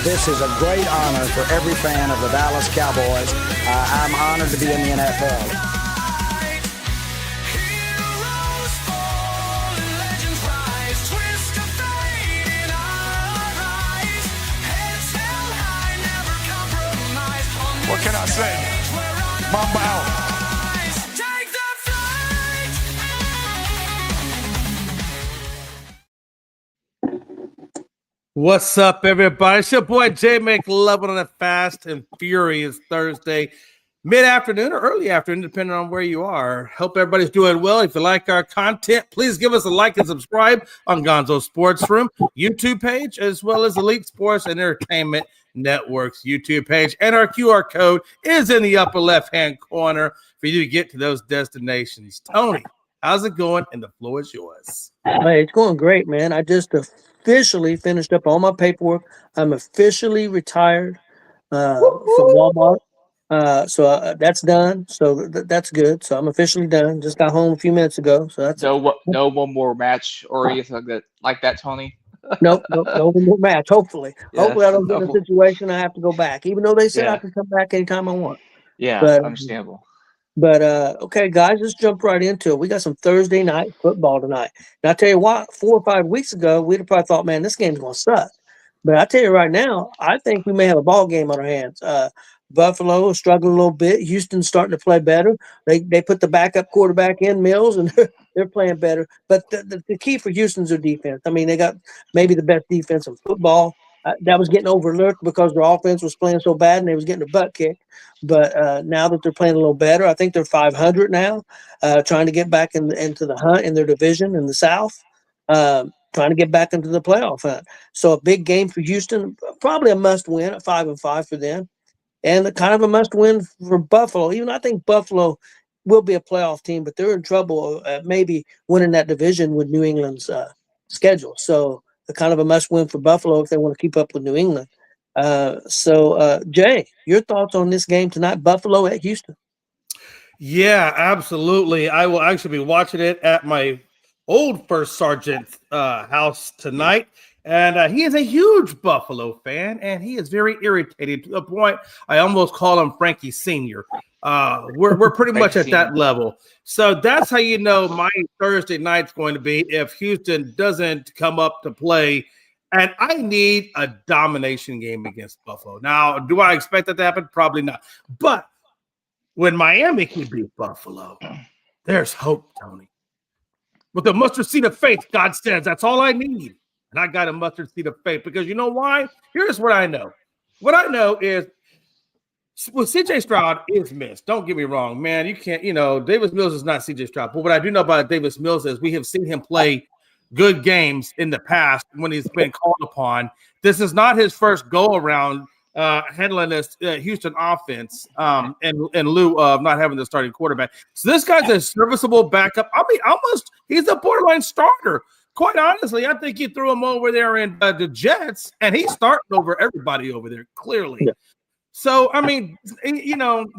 This is a great honor for every fan of the Dallas Cowboys. I'm honored to be in the NFL. What can I say? Mamba out. What's up, everybody? It's your boy Jay McLovin on a fast and furious Thursday, mid-afternoon or early afternoon, depending on where you are. Hope everybody's doing well. If you like our content, please give us a like and subscribe on Gonzo Sports Room YouTube page, as well as Elite Sports and Entertainment Network's YouTube page. And our QR code is in the upper left-hand corner for you to get to those destinations. Tony, how's it going? And the floor is yours. Hey, it's going great, man. I just officially finished up all my paperwork. I'm officially retired from Walmart. So that's done. So that's good. So I'm officially done. Just got home a few minutes ago. So that's no one more match or anything like that, Tony. Nope, no more match. Hopefully, Yeah, hopefully I don't get in a situation I have to go back. Even though they said I can come back anytime I want. Yeah, but, understandable. But okay, guys, let's jump right into it. We got some Thursday night football tonight. And I tell you what, 4 or 5 weeks ago, we'd have probably thought, man, this game's gonna suck. But I tell you right now, I think we may have a ball game on our hands. Buffalo is struggling a little bit. Houston's starting to play better. They put the backup quarterback in, Mills, and they're playing better. But the key for Houston's their defense. I mean, they got maybe the best defense in football. That was getting overlooked because their offense was playing so bad and they was getting their butt kicked. But now that they're playing a little better, I think they're 500 now, trying to get back into the hunt in their division in the South, trying to get back into the playoff hunt. So a big game for Houston, probably a must-win, at 5-5 for them. And kind of a must-win for Buffalo. Even I think Buffalo will be a playoff team, but they're in trouble maybe winning that division with New England's schedule. So kind of a must-win for Buffalo if they want to keep up with New England. Jay, your thoughts on this game tonight, Buffalo at Houston? Yeah, absolutely. I will actually be watching it at my old First Sergeant house tonight. And he is a huge Buffalo fan, and he is very irritated to the point I almost call him Frankie Sr. We're pretty much at that level. So that's how you know my Thursday night's going to be if Houston doesn't come up to play. And I need a domination game against Buffalo. Now, do I expect that to happen? Probably not. But when Miami can beat Buffalo, there's hope, Tony. With the mustard seed of faith, God says, that's all I need. And I got a mustard seed of faith because you know why? Here's what I know. What I know is CJ Stroud is missed. Don't get me wrong, man. You can't, Davis Mills is not CJ Stroud. But what I do know about Davis Mills is we have seen him play good games in the past when he's been called upon. This is not his first go around handling this Houston offense in lieu of not having the starting quarterback. So this guy's a serviceable backup. I mean, he's a borderline starter. Quite honestly, I think you threw him over there in the Jets, and he's starting over everybody over there, clearly. Yeah. So, I mean,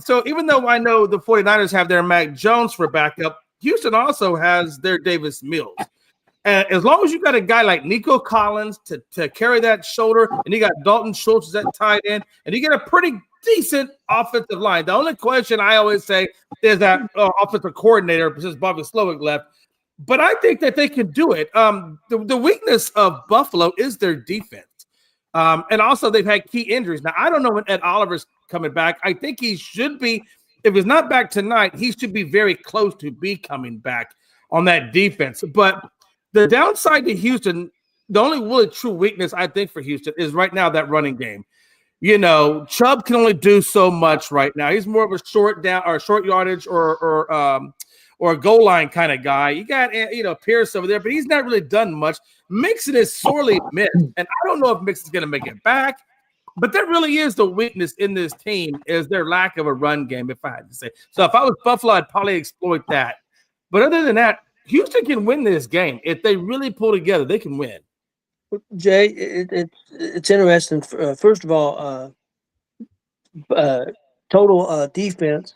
so even though I know the 49ers have their Mac Jones for backup, Houston also has their Davis Mills. And as long as you got a guy like Nico Collins to carry that shoulder, and you got Dalton Schultz at tight end, and you get a pretty decent offensive line. The only question I always say is that offensive coordinator, since Bobby Slowick left. But I think that they can do it. The weakness of Buffalo is their defense. And also they've had key injuries. Now, I don't know when Ed Oliver's coming back. I think he should be, if he's not back tonight, he should be very close to be coming back on that defense. But the downside to Houston, the only really true weakness I think for Houston is right now that running game. Chubb can only do so much right now. He's more of a short yardage or a goal line kind of guy. You got, Pierce over there, but he's not really done much. Mixon is sorely missed, and I don't know if Mixon's going to make it back, but that really is the weakness in this team is their lack of a run game, if I had to say. So if I was Buffalo, I'd probably exploit that. But other than that, Houston can win this game. If they really pull together, they can win. Jay, it's interesting. First of all, total defense,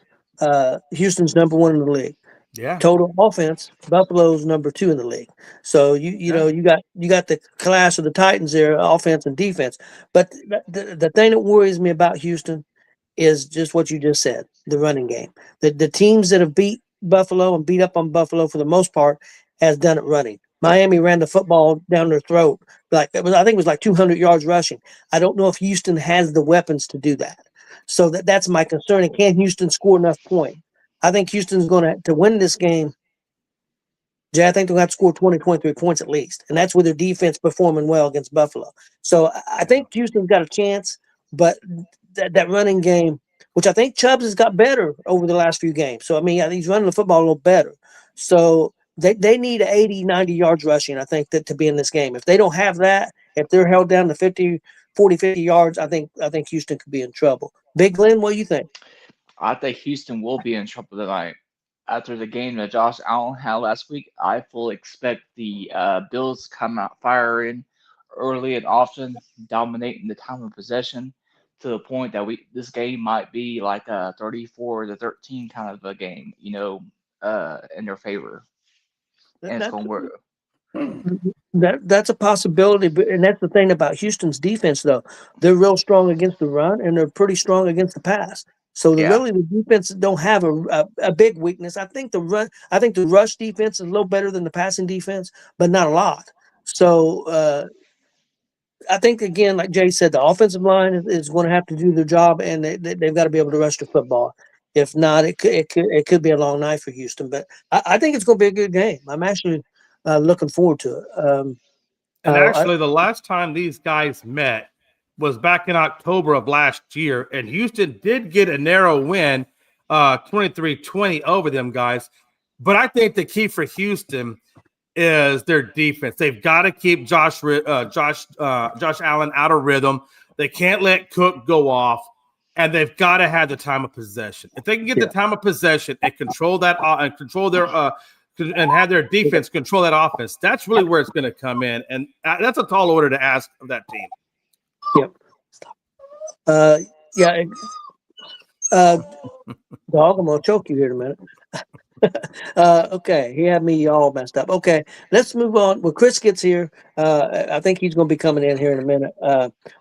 Houston's number one in the league. Yeah. Total offense, Buffalo's number 2 in the league. So you know you got the class of the Titans there, offense and defense. But the thing that worries me about Houston is just what you just said, the running game. The teams that have beat Buffalo and beat up on Buffalo for the most part has done it running. Miami ran the football down their throat. I think it was like 200 yards rushing. I don't know if Houston has the weapons to do that. So that's my concern. And can Houston score enough points? I think Houston's going to win this game. Jay, I think they'll have to score 20, 23 points at least. And that's with their defense performing well against Buffalo. So I think Houston's got a chance, but that running game, which I think Chubbs has got better over the last few games. So, I mean, I think he's running the football a little better. So they need 80, 90 yards rushing, I think, to be in this game. If they don't have that, if they're held down to 50 yards, I think Houston could be in trouble. Big Glenn, what do you think? I think Houston will be in trouble tonight. After the game that Josh Allen had last week, I fully expect the Bills to come out firing early and often, dominating the time of possession to the point that this game might be like a 34-13 kind of a game, in their favor, and it's going to work. That's a possibility, and that's the thing about Houston's defense, though. They're real strong against the run, and they're pretty strong against the pass. So the defense don't have a big weakness. I think the rush defense is a little better than the passing defense, but not a lot. So I think, again, like Jay said, the offensive line is going to have to do their job, and they've got to be able to rush the football. If not, it could be a long night for Houston. But I think it's going to be a good game. I'm actually looking forward to it. And actually, the last time these guys met was back in October of last year, and Houston did get a narrow win, 23-20 over them guys. But I think the key for Houston is their defense. They've got to keep Josh Allen out of rhythm. They can't let Cook go off, and they've got to have the time of possession. If they can get the time of possession and control that and control their and have their defense control that offense, that's really where it's going to come in, and that's a tall order to ask of that team. Yep. Yeah. Dog, I'm gonna choke you here in a minute. Okay, he had me all messed up. Okay, let's move on. When Chris gets here, I think he's going to be coming in here in a minute.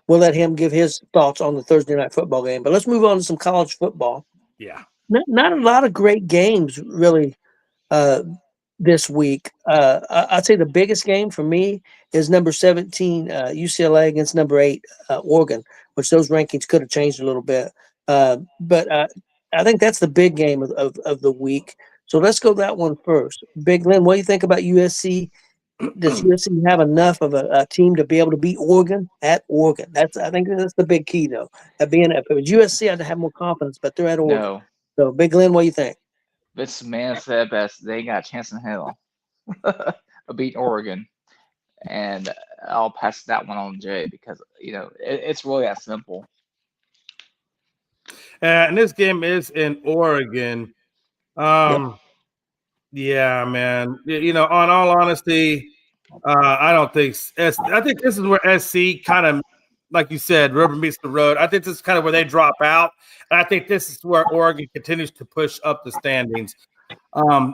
We'll let him give his thoughts on the Thursday night football game. But let's move on to some college football. Yeah, not a lot of great games really this week. I'd say the biggest game for me is number 17 UCLA against number 8 Oregon, which those rankings could have changed a little bit. But I think that's the big game of the week. So let's go that one first. Big Glenn, what do you think about USC? Does USC have enough of a team to be able to beat Oregon at Oregon? I think that's the big key, though. If it was USC, I'd have more confidence, but they're at Oregon. No, So, Big Glenn, what do you think? this man said best. They ain't got a chance in hell of beating Oregon, and I'll pass that one on Jay because it's really that simple. and this game is in Oregon. Yeah, man. On all honesty, I don't think I think this is where SC kind of, like you said, rubber meets the road. I think this is kind of where they drop out, and I think this is where Oregon continues to push up the standings.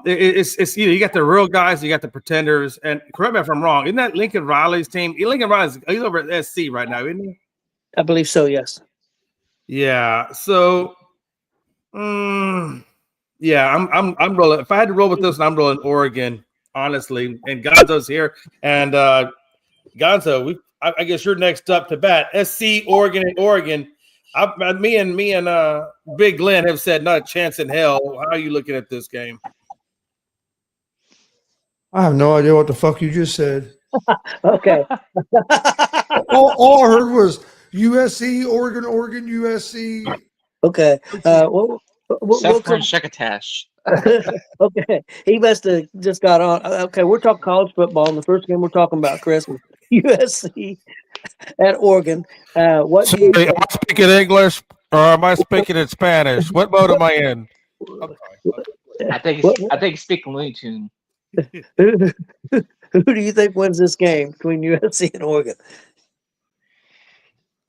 It's you got the real guys, you got the pretenders, and correct me if I'm wrong. Isn't that Lincoln Riley's team? Lincoln Riley's he's over at SC right now, isn't he? I believe so. Yes. Yeah. So. Yeah, I'm rolling. If I had to roll with this, I'm rolling Oregon, honestly. And Gonzo's here, and Gonzo, I guess you're next up to bat. SC, Oregon, and Oregon. Me and Big Glenn have said not a chance in hell. How are you looking at this game? I have no idea what the fuck you just said. Okay. all I heard was USC, Oregon, USC. Okay. Seth Shekatash. Okay. He must have just got on. Okay, we're talking college football, and the first game we're talking about, Chris, is USC at Oregon. What? Sorry, am I speaking English or am I speaking in Spanish? What mode am I in? I think he's speaking Looney Tune. Who do you think wins this game between USC and Oregon?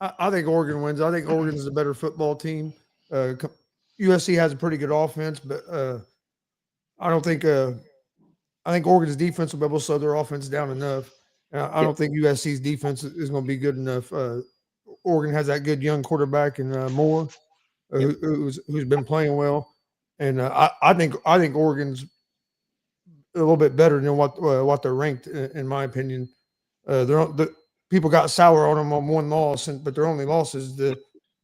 I think Oregon wins. I think Oregon's the better football team. USC has a pretty good offense, but I don't think I think Oregon's defense will be able to slow their offense down enough. I don't think USC's defense is going to be good enough. Oregon has that good young quarterback in Moore, who's been playing well, and I think Oregon's a little bit better than what they're ranked in my opinion. The people got sour on them on one loss, but their only loss is the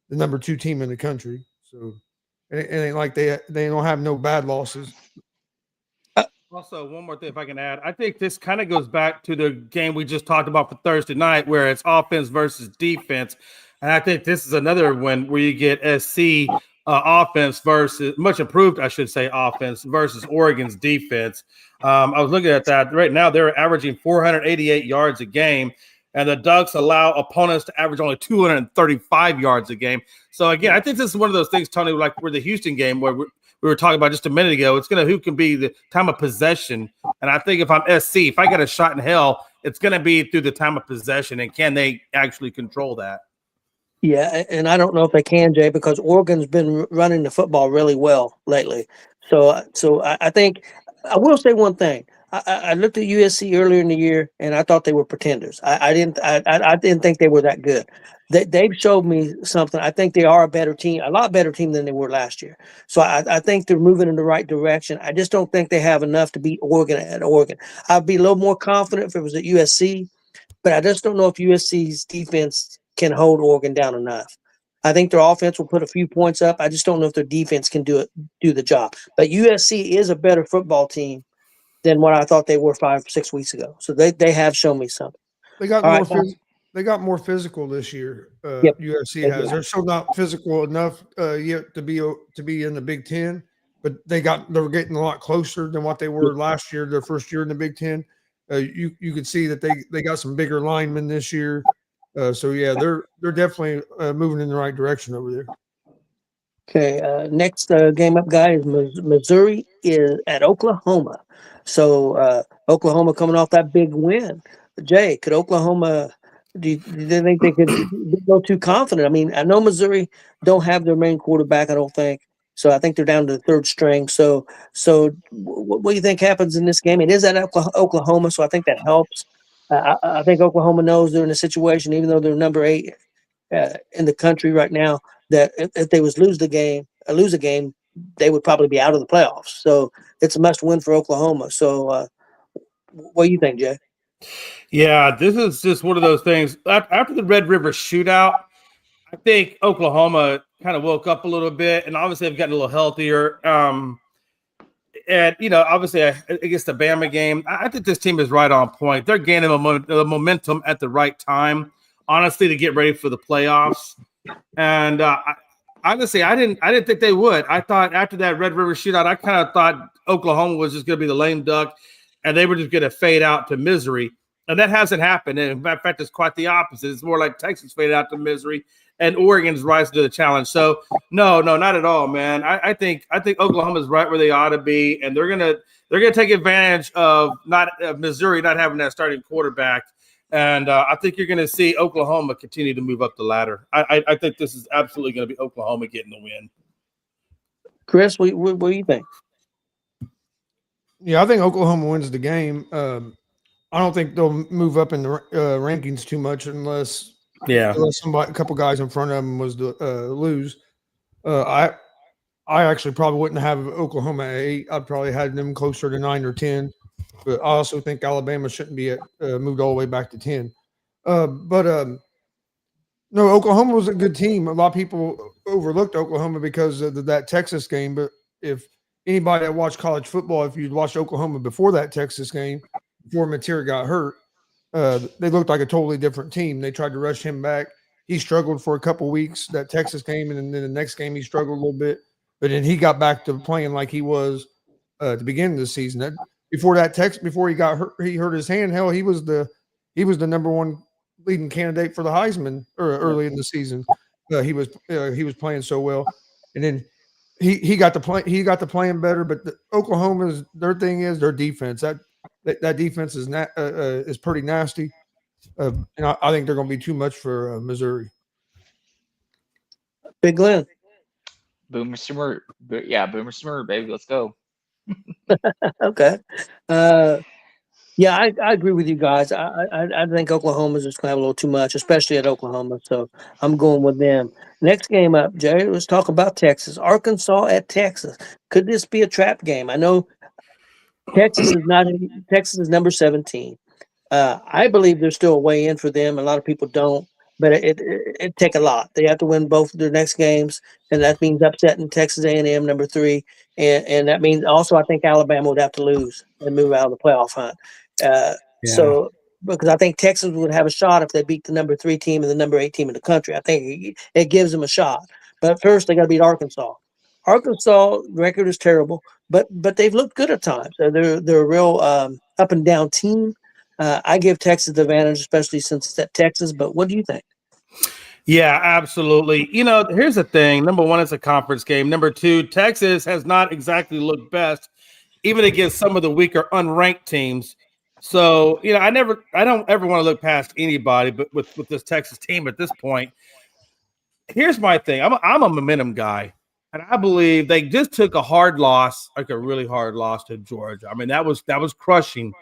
number 2 team in the country. So it ain't like they don't have no bad losses. Also, one more thing, if I can add, I think this kind of goes back to the game we just talked about for Thursday night, where it's offense versus defense. And I think this is another one where you get SC offense versus much improved, I should say, offense versus Oregon's defense. I was looking at that right now. They're averaging 488 yards a game, and the Ducks allow opponents to average only 235 yards a game. So again, I think this is one of those things, Tony, like we're the Houston game where we were talking about just a minute ago. It's going to who can be the time of possession. And I think if I'm SC, if I get a shot in hell, it's going to be through the time of possession. And can they actually control that? Yeah, and I don't know if they can, Jay, because Oregon's been running the football really well lately. So I think I will say one thing. I looked at USC earlier in the year, and I thought they were pretenders. I didn't think they were that good. They've showed me something. I think they are a better team, a lot better team than they were last year. So I think they're moving in the right direction. I just don't think they have enough to beat Oregon at Oregon. I'd be a little more confident if it was at USC, but I just don't know if USC's defense can hold Oregon down enough. I think their offense will put a few points up. I just don't know if their defense can do the job. But USC is a better football team than what I thought they were 5-6 weeks ago. So they have shown me something. They got All more. right, They got more physical this year. Yep. USC has. They're still not physical enough yet to be in the Big Ten, but they're getting a lot closer than what they were last year. Their first year in the Big Ten. You could see that they got some bigger linemen this year. So yeah, they're definitely moving in the right direction over there. Okay, next game up, guys. Missouri is at Oklahoma. So Oklahoma coming off that big win. Jay, could Oklahoma? Do you think they could go too confident? I mean, I know Missouri don't have their main quarterback. I don't think so. I think they're down to the third string. So what do you think happens in this game? It is at Oklahoma, so I think that helps. I think Oklahoma knows they're in a situation, even though they're number 8 in the country right now, that if they lose a game, they would probably be out of the playoffs. So it's a must win for Oklahoma. So what do you think, Jay? Yeah, this is just one of those things. After the Red River shootout, I think Oklahoma kind of woke up a little bit, and obviously they've gotten a little healthier. And, obviously against the Bama game, I think this team is right on point. They're gaining the momentum at the right time, honestly, to get ready for the playoffs. And honestly, I didn't think they would. I thought after that Red River shootout, I kind of thought Oklahoma was just going to be the lame duck, and they were just going to fade out to misery. And that hasn't happened. And in fact, it's quite the opposite. It's more like Texas faded out to misery, and Oregon's rising to the challenge. So no, not at all, man. I think Oklahoma's right where they ought to be, and they're gonna take advantage of Missouri not having that starting quarterback. And I think you're going to see Oklahoma continue to move up the ladder. I think this is absolutely going to be Oklahoma getting the win. Chris, what do you think? Yeah, I think Oklahoma wins the game. I don't think they'll move up in the rankings too much unless a couple guys in front of them was to lose. I actually probably wouldn't have Oklahoma at 8. I'd probably have them closer to 9 or 10. But I also think Alabama shouldn't be moved all the way back to 10. No, Oklahoma was a good team. A lot of people overlooked Oklahoma because of that Texas game. But if anybody that watched college football, if you'd watched Oklahoma before that Texas game, before Mateer got hurt, they looked like a totally different team. They tried to rush him back. He struggled for a couple weeks, that Texas game, and then the next game he struggled a little bit. But then he got back to playing like he was at the beginning of the season. Before he got hurt, he hurt his hand. Hell, he was the number 1 leading candidate for the Heisman early in the season. He was playing so well, and then he got to play. He got to playing better. But Oklahoma's their thing is their defense. That defense is pretty nasty, and I think they're going to be too much for Missouri. Big Glenn. Boomer Summer, Boomer Summer, baby, let's go. Okay. Yeah, I agree with you guys. I think Oklahoma's just going to have a little too much, especially at Oklahoma. So I'm going with them. Next game up, Jay. Let's talk about Texas. Arkansas at Texas. Could this be a trap game? I know Texas is not. Texas is number 17. I believe there's still a way in for them. A lot of people don't, but it take a lot. They have to win both their next games, and that means upsetting Texas A&M number 3, and that means also I think Alabama would have to lose and move out of the playoff hunt. Uh, Yeah. so because I think Texas would have a shot if they beat the number 3 team and the number 8 team in the country. I think it gives them a shot. But first they got to beat Arkansas. Arkansas record is terrible, but they've looked good at times. They're a real up and down team. I give Texas the advantage, especially since it's at Texas. But what do you think? Yeah, absolutely. Here's the thing. Number one, it's a conference game. Number two, Texas has not exactly looked best, even against some of the weaker unranked teams. So, I don't ever want to look past anybody, but with this Texas team at this point, here's my thing. I'm a momentum guy, and I believe they just took a hard loss, like a really hard loss to Georgia. I mean, that was crushing.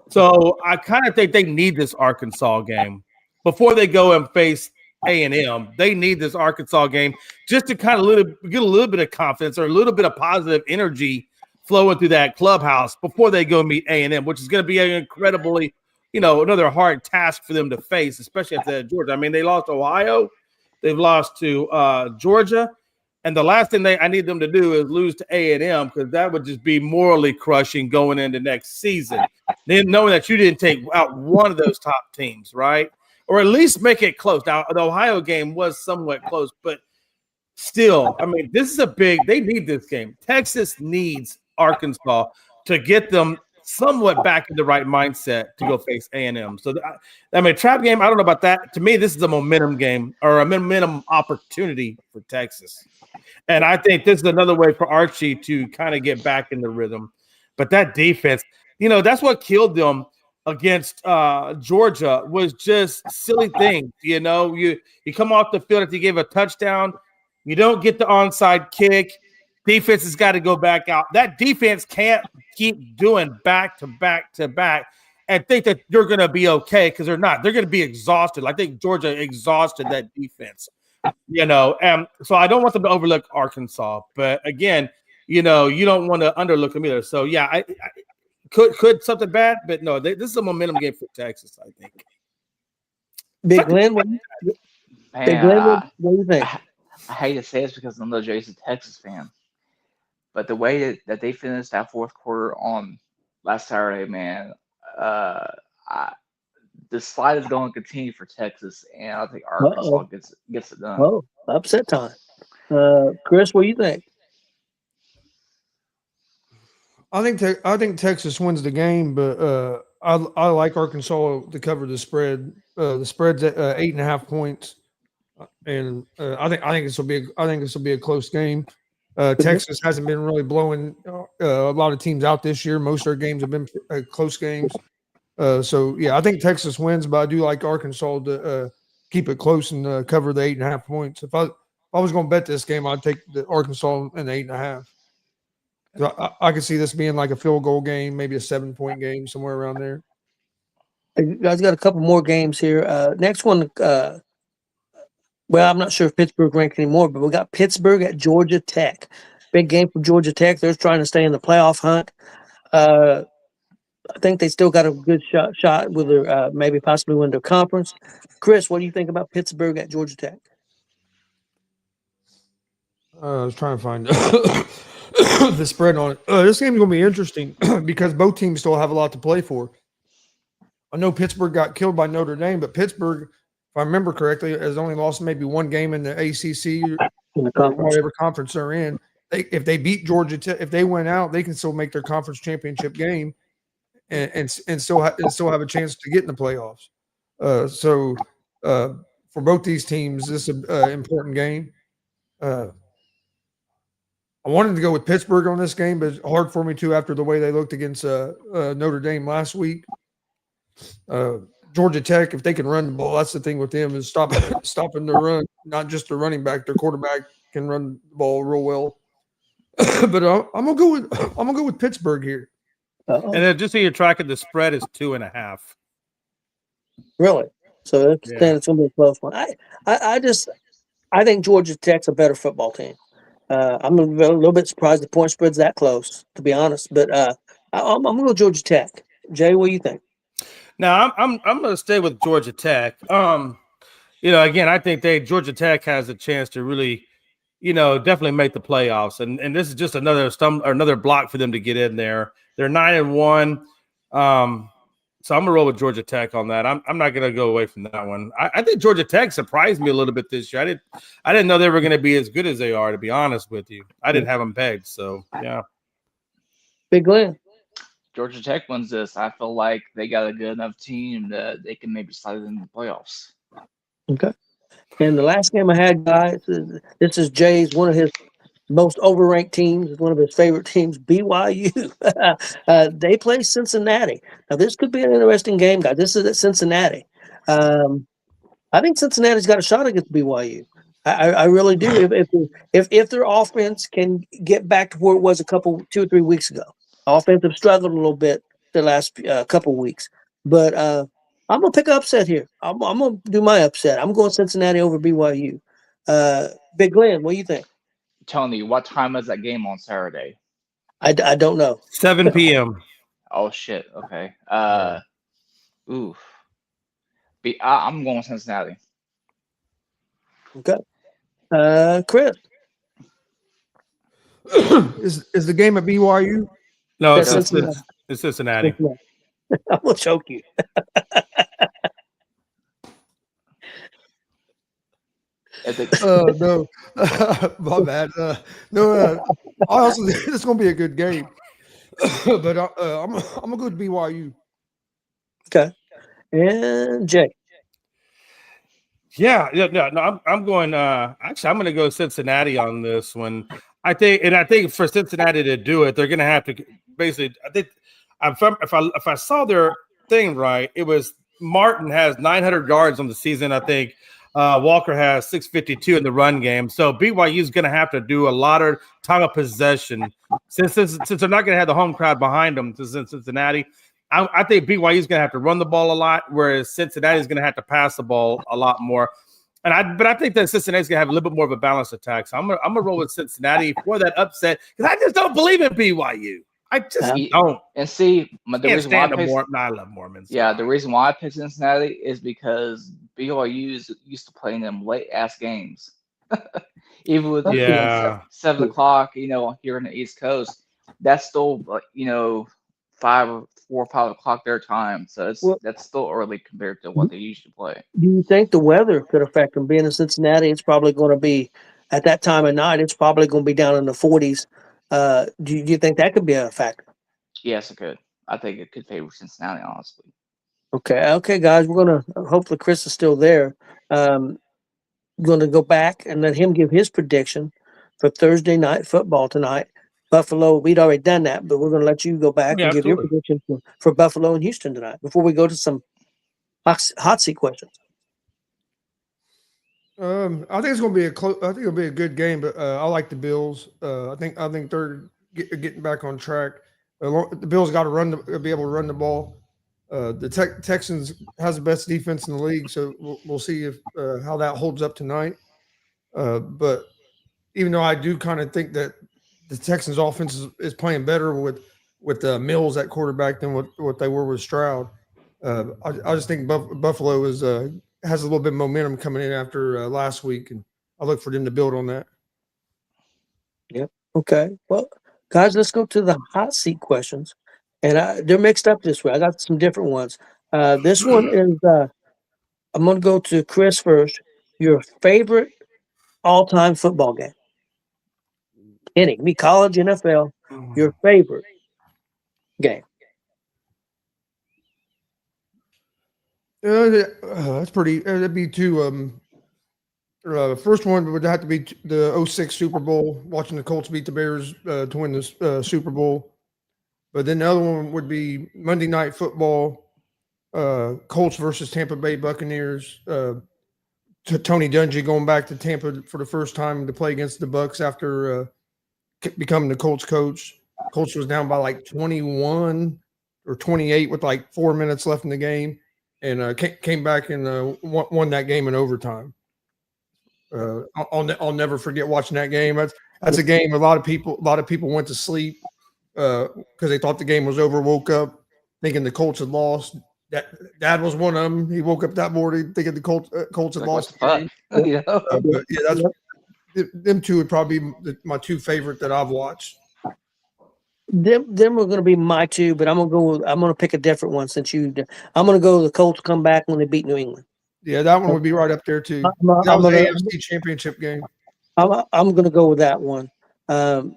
So I kind of think they need this Arkansas game before they go and face A&M. They need this Arkansas game just to kind of get a little bit of confidence or a little bit of positive energy flowing through that clubhouse before they go meet A&M, which is going to be an incredibly, another hard task for them to face, especially after Georgia. I mean, they lost to Ohio, they've lost to Georgia. And the last thing I need them to do is lose to A&M, because that would just be morally crushing going into next season. Then knowing that you didn't take out one of those top teams, right? Or at least make it close. Now, the Ohio game was somewhat close, but still, I mean, they need this game. Texas needs Arkansas to get them somewhat back in the right mindset to go face A&M. So, trap game, I don't know about that. To me, this is a momentum game or a momentum opportunity for Texas. And I think this is another way for Archie to kind of get back in the rhythm. But that defense, that's what killed them against Georgia, was just silly things. You come off the field if you give a touchdown, you don't get the onside kick. Defense has got to go back out. That defense can't keep doing back to back to back and think that you're going to be okay, because they're not. They're going to be exhausted. I think Georgia exhausted that defense. And so I don't want them to overlook Arkansas, but again, you don't want to underlook them either. So yeah, I could something bad, but no, this is a momentum game for Texas, I think. Big Glenn, what do you think? I hate to say this because I know Jay's a Texas fan, but the way that they finished that fourth quarter on last Saturday, man, the slide is going to continue for Texas, and I think Arkansas gets it done. Oh, upset time. Chris, what do you think? I think Texas wins the game, but I like Arkansas to cover the spread. The spread's at 8.5 points, and I think this will be a close game. Texas hasn't been really blowing a lot of teams out this year. Most of their games have been close games. So yeah, I think Texas wins, but I do like Arkansas to keep it close and cover the 8.5 points. If I was going to bet this game, I'd take the Arkansas and the 8.5. I could see this being like a field goal game, maybe a 7-point game, somewhere around there. You guys got a couple more games here. Next one, well, I'm not sure if Pittsburgh ranked anymore, but we got Pittsburgh at Georgia Tech. Big game for Georgia Tech. They're trying to stay in the playoff hunt. I think they still got a good shot with their maybe possibly win their conference. Chris, what do you think about Pittsburgh at Georgia Tech? I was trying to find the spread on it. This game's going to be interesting because both teams still have a lot to play for. I know Pittsburgh got killed by Notre Dame, but Pittsburgh, if I remember correctly, has only lost maybe one game in the ACC or whatever conference they're in. If they beat Georgia Tech, if they win out, they can still make their conference championship game and still have a chance to get in the playoffs. So for both these teams, this is an important game. I wanted to go with Pittsburgh on this game, but it's hard for me to after the way they looked against Notre Dame last week. Georgia Tech, if they can run the ball, that's the thing with them, is stopping the run, not just the running back. Their quarterback can run the ball real well. but I'm gonna go with Pittsburgh here. Uh-oh. And then just so you're tracking, the spread is 2.5. Really? So it's, Yeah. then it's going to be a close one. I think Georgia Tech's a better football team. I'm a little bit surprised the point spread's that close, to be honest. But I'm going to go Georgia Tech. Jay, what do you think? Now I'm going to stay with Georgia Tech. Again, I think Georgia Tech has a chance to really, definitely make the playoffs, and this is just another block for them to get in there. They're 9-1. So I'm gonna roll with Georgia Tech on that. I'm not gonna go away from that one. I think Georgia Tech surprised me a little bit this year. I didn't know they were gonna be as good as they are, to be honest with you. I didn't have them pegged, so yeah. Big Glenn. Georgia Tech wins this. I feel like they got a good enough team that they can maybe slide in the playoffs. Okay. And the last game I had, guys, this is Jay's one of his most overranked teams, one of his favorite teams, BYU. They play Cincinnati. Now, this could be an interesting game, guys. This is at Cincinnati. I think Cincinnati's got a shot against BYU. I really do. If their offense can get back to where it was 2 or 3 weeks ago, offense have struggled a little bit the last couple weeks. But I'm gonna pick an upset here. I'm gonna do my upset. I'm going Cincinnati over BYU. Big Glenn, what do you think? Tony, what time is that game on Saturday? I don't know. 7 p.m. Oh shit. Okay. Ooh. I'm going Cincinnati. Okay. Chris. Is the game at BYU? No, That's it's Cincinnati. Cincinnati. I will choke you. No, my bad. No, I also it's gonna be a good game, but I'm gonna go with BYU. Okay. And Jay. No, I'm going. Actually, I'm going to go Cincinnati on this one. I think for Cincinnati to do it, they're going to have to basically. I think if I saw their thing right, it was Martin has 900 yards on the season. I think Walker has 652 in the run game. So BYU is going to have to do a lot of time of possession since they're not going to have the home crowd behind them. Since in Cincinnati, I think BYU is going to have to run the ball a lot, whereas Cincinnati is going to have to pass the ball a lot more. But I think that Cincinnati is going to have a little bit more of a balanced attack. So I'm gonna roll with Cincinnati for that upset because I just don't believe in BYU. I just don't. And see, the reason why I love Mormons. Yeah, the reason why I picked Cincinnati is because BYU is used to playing them late ass games, even with it being 7 o'clock. Here in the East Coast, that's still 4 or 5 o'clock their time. So that's still early compared to what they usually play. Do you think the weather could affect them? Being in Cincinnati, it's probably going to be at that time of night. It's probably going to be down in the 40s. Do you think that could be a factor? Yes, it could. I think it could favor Cincinnati, honestly. Okay, guys. We're going to hopefully Chris is still there. Going to go back and let him give his prediction for Thursday night football tonight. Buffalo, we'd already done that, but we're going to let you go back and give your prediction for Buffalo and Houston tonight before we go to some hot seat questions. I think it's going to be I think it'll be a good game, but I like the Bills. I think they're getting back on track. The Bills got to be able to run the ball. The Texans has the best defense in the league, so we'll see if how that holds up tonight. But even though I do kind of think that the Texans' offense is playing better with Mills at quarterback than what they were with Stroud, I just think Buffalo has a little bit of momentum coming in after last week, and I look for them to build on that. Yep. Okay. Well, guys, let's go to the hot seat questions, and they're mixed up this way. I got some different ones. This one is I'm going to go to Chris first. Your favorite all-time football game? Any, me, college, NFL. Your favorite game? That's pretty. That'd be two. First one would have to be the 06 Super Bowl, watching the Colts beat the Bears to win the Super Bowl. But then the other one would be Monday Night Football, Colts versus Tampa Bay Buccaneers. Tony Dungy going back to Tampa for the first time to play against the Bucs after becoming the Colts coach. Colts was down by like 21 or 28 with like 4 minutes left in the game, and came back and won that game in overtime. I'll never forget watching that game. That's a game a lot of people went to sleep because they thought the game was over. Woke up thinking the Colts had lost. Dad was one of them. He woke up that morning thinking the Colts had lost the game. But yeah, them two would probably be my two favorite that I've watched. Them are going to be my two, but I'm going to pick a different one since I'm going to go the Colts come back when they beat New England. Yeah, that one would be right up there too. That was the AFC Championship game. I'm going to go with that one. What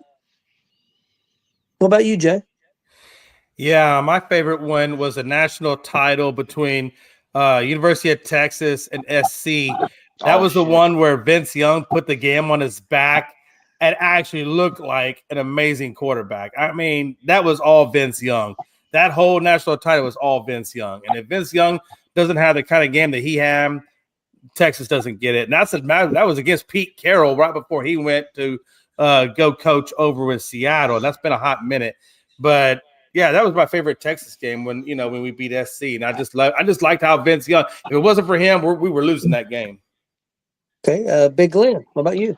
about you, Jay? Yeah, my favorite one was a national title between University of Texas and SC. That was the one where Vince Young put the game on his back and actually looked like an amazing quarterback. I mean, that was all Vince Young. That whole national title was all Vince Young. And if Vince Young doesn't have the kind of game that he had, Texas doesn't get it. And that was against Pete Carroll right before he went to go coach over with Seattle. And that's been a hot minute. But yeah, that was my favorite Texas game when we beat SC. And I just liked how Vince Young. If it wasn't for him, we were losing that game. Okay, Big Glenn, what about you?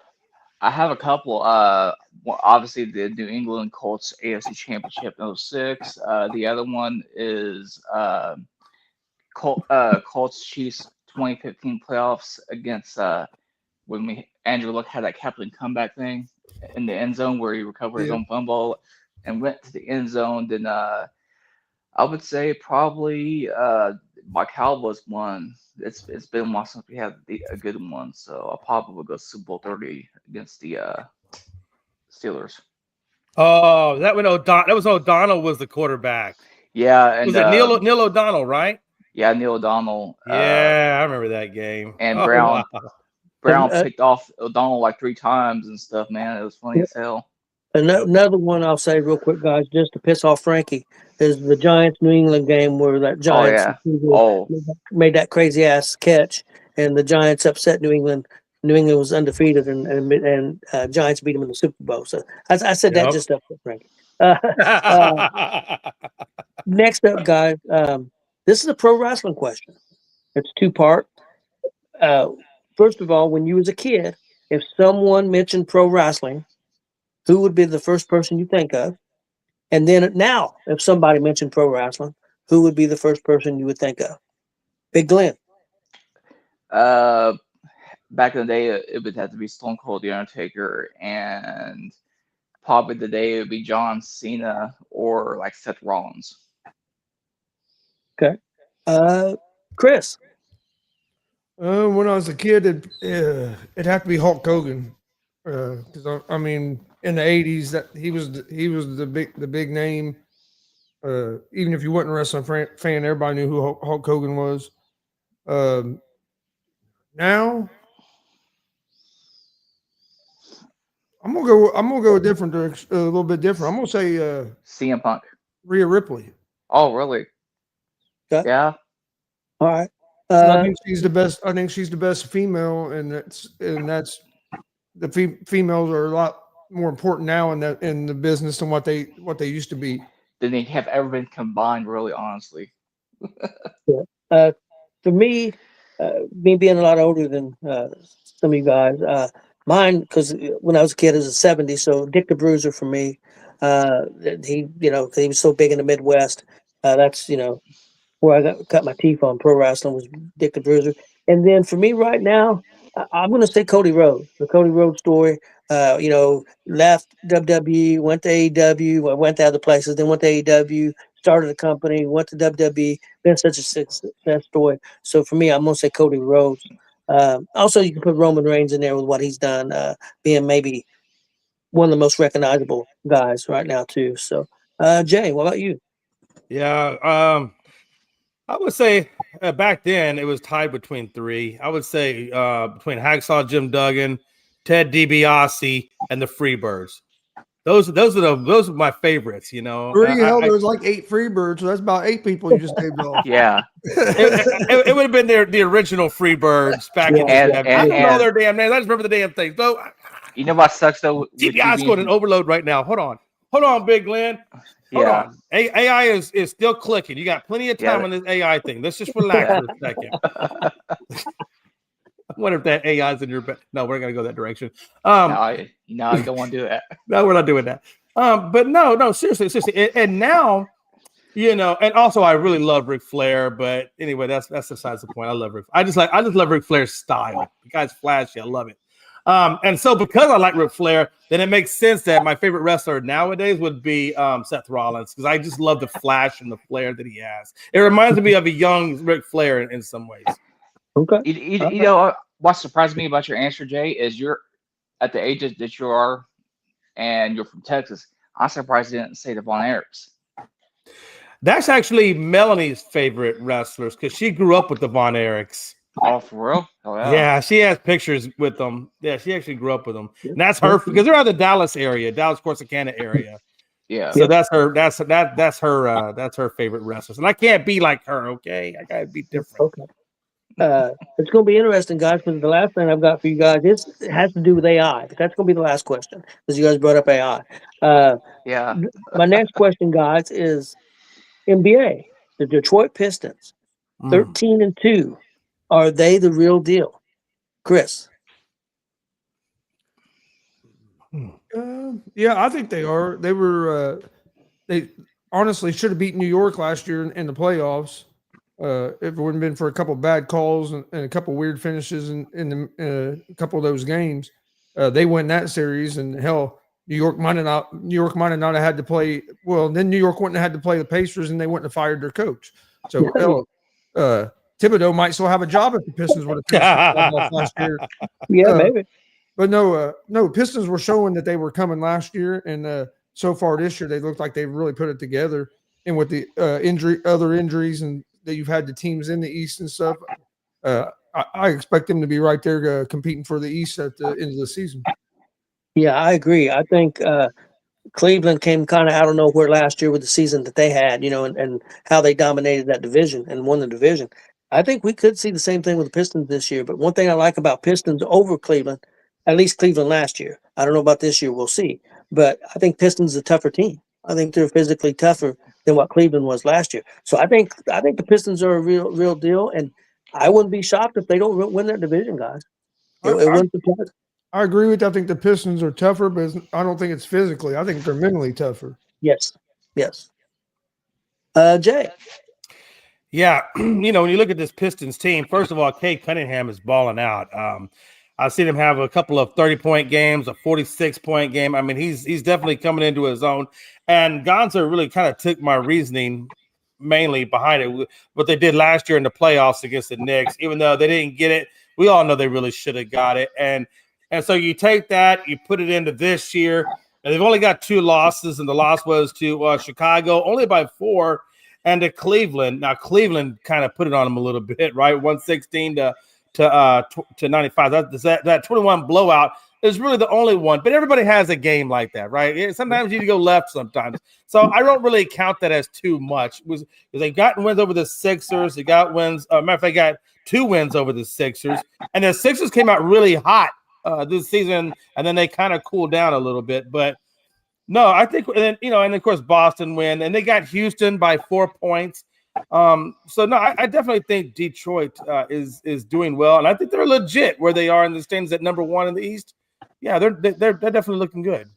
I have a couple. Obviously, the New England Colts AFC Championship in 2006. The other one is Colts Chiefs 2015 playoffs against when Andrew Luck had that captain comeback thing in the end zone where he recovered his own fumble and went to the end zone. Then I would say probably my Cowboys won. It's been a while since we had a good one, so I'll probably go Super Bowl 30 against the Steelers. Oh, that was O'Donnell was the quarterback. Yeah, and was it Neil O'Donnell, right? Yeah, Neil O'Donnell. Yeah, I remember that game. And Brown picked off O'Donnell like 3 times and stuff. Man, it was funny as hell. Another one I'll say real quick, guys, just to piss off Frankie, is the Giants New England game where that Giants made that crazy ass catch, and the Giants upset New England. New England was undefeated, and Giants beat them in the Super Bowl. So I said that just up for Frankie. Next up, guys, this is a pro wrestling question. It's 2-part. First of all, when you was a kid, if someone mentioned pro wrestling, who would be the first person you think of? And then now, if somebody mentioned pro wrestling, who would be the first person you would think of? Big Glenn. Back in the day, it would have to be Stone Cold The Undertaker, and probably today it would be John Cena or like Seth Rollins. Okay. Chris. When I was a kid, it'd have to be Hulk Hogan. Because I mean, in the '80s, that he was the big name. Even if you weren't a wrestling fan, everybody knew who Hulk Hogan was. Now, I'm gonna go a different direction, a little bit different. I'm gonna say CM Punk, Rhea Ripley. Oh, really? Okay. Yeah. All right. I think she's the best. I think she's the best female, and that's the females are a lot more important now in the business than what they used to be. Than they have ever been combined, really, honestly. For me, me being a lot older than some of you guys, mine, because when I was a kid, it was the '70s, so Dick the Bruiser for me. He was so big in the Midwest. That's where I cut my teeth on pro wrestling was Dick the Bruiser. And then for me right now, I'm going to say Cody Rhodes, the Cody Rhodes story. Left WWE, went to AEW, went to other places, then went to AEW, started a company, went to WWE, been such a success story. So for me, I'm going to say Cody Rhodes. Also, you can put Roman Reigns in there with what he's done, being maybe one of the most recognizable guys right now, too. So, Jay, what about you? Yeah, I would say back then it was tied between 3. I would say between Hacksaw Jim Duggan, Ted DiBiase, and the Freebirds. Those are my favorites. There's like 8 Freebirds, so that's about 8 people you just named off. Yeah, it would have been the original Freebirds back in the day. I don't know their damn names. I just remember the damn things. So You know what sucks though with you TBI's going in being overload right now. Hold on, Big Glenn. Hold yeah. on. AI is still clicking. You got plenty of time on this AI thing. Let's just relax for a second. I wonder if that AI is in your bed. No, we're gonna go that direction. No, you don't want to do that. No, we're not doing that. But no, seriously. And now, and also I really love Ric Flair. But anyway, that's besides the point. I love Ric. I just love Ric Flair's style. The guy's flashy. I love it. And so because I like Ric Flair, then it makes sense that my favorite wrestler nowadays would be Seth Rollins, because I just love the flash and the flair that he has. It reminds me of a young Ric Flair in some ways. Okay. You know what surprised me about your answer, Jay, is you're at the age that you are, and you're from Texas. I'm surprised you didn't say the Von Erichs. That's actually Melanie's favorite wrestlers, because she grew up with the Von Erichs. Oh, for real? Oh, Yeah, she has pictures with them. Yeah, she actually grew up with them. And that's her, because they're out of the Dallas area, Dallas Corsicana area. Yeah. So that's her favorite wrestlers. And I can't be like her, okay? I gotta be different. Okay. It's going to be interesting, guys, because the last thing I've got for you guys it has to do with AI. But that's going to be the last question, because you guys brought up AI. Yeah. My next question, guys, is NBA. The Detroit Pistons, 13-2. Are they the real deal, Chris? Yeah, I think they are. They were. They honestly should have beat New York last year in the playoffs. If it wouldn't been for a couple of bad calls and a couple of weird finishes in a couple of those games, they win that series. And hell, New York might have not have had to play. Well, then New York wouldn't have had to play the Pacers, and they wouldn't have fired their coach. So hell, Thibodeau might still have a job if the Pistons would have finished off last year. Yeah, maybe. But no, Pistons were showing that they were coming last year, and so far this year they look like they've really put it together. And with the other injuries, and that you've had the teams in the East and stuff, I expect them to be right there competing for the East at the end of the season. Yeah, I agree. I think Cleveland came kind of out of nowhere last year with the season that they had, and how they dominated that division and won the division. I think we could see the same thing with the Pistons this year. But one thing I like about Pistons over Cleveland, at least Cleveland last year, I don't know about this year, we'll see. But I think Pistons is a tougher team. I think they're physically tougher than what Cleveland was last year. So I think the Pistons are a real deal, and I wouldn't be shocked if they don't win that division, guys. It wouldn't surprise. I agree with you. I think the Pistons are tougher, but I don't think it's physically. I think they're mentally tougher. Yes. Jay. Yeah, when you look at this Pistons team, first of all, Cade Cunningham is balling out. I've seen him have a couple of 30-point games, a 46-point game. I mean, he's definitely coming into his own. And Gonza really kind of took my reasoning mainly behind it. What they did last year in the playoffs against the Knicks, even though they didn't get it, we all know they really should have got it. And so you take that, you put it into this year, and they've only got 2 losses, and the loss was to Chicago, only by 4, and to Cleveland. Now, Cleveland kind of put it on them a little bit, right? 116 to 95. That 21 blowout is really the only one. But everybody has a game like that, right? Sometimes you go left sometimes. So I don't really count that as too much. Because they got wins over the Sixers. They got wins. Matter of fact, they got 2 wins over the Sixers. And the Sixers came out really hot this season, and then they kind of cooled down a little bit. But no, I think, and of course Boston win, and they got Houston by 4 points. So no, I definitely think Detroit is doing well, and I think they're legit where they are in the standings at number 1 in the East. Yeah, they're definitely looking good.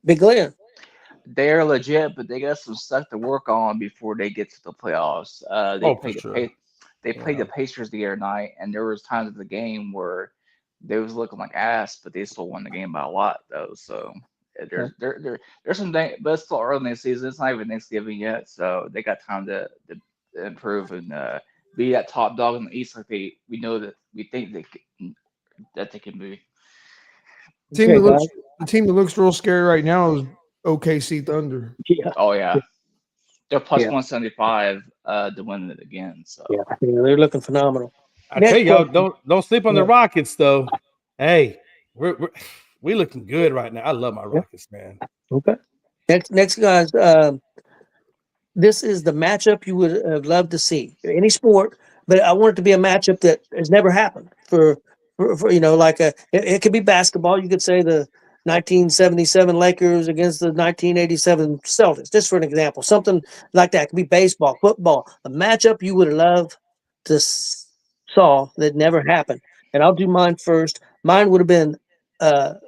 Big Glenn. They're legit, but they got some stuff to work on before they get to the playoffs. They played the Pacers the other night, and there was times of the game where they was looking like ass, but they still won the game by a lot, though. So there's some things, but it's still early in the season. It's not even Thanksgiving yet, so they got time to improve and be that top dog in the East, like we think they can be. The team that looks real scary right now is OKC Thunder. Yeah. Oh yeah, they're plus 175 to win it again. So yeah, they're looking phenomenal. I tell y'all, don't sleep on the Rockets though. Hey, we're looking good right now. I love my Rockets, man. Okay. Next, guys. This is the matchup you would have loved to see. Any sport, but I want it to be a matchup that has never happened for like it could be basketball. You could say the 1977 Lakers against the 1987 Celtics, just for an example. Something like that. It could be baseball, football, a matchup you would love to saw that never happened. And I'll do mine first. Mine would have been at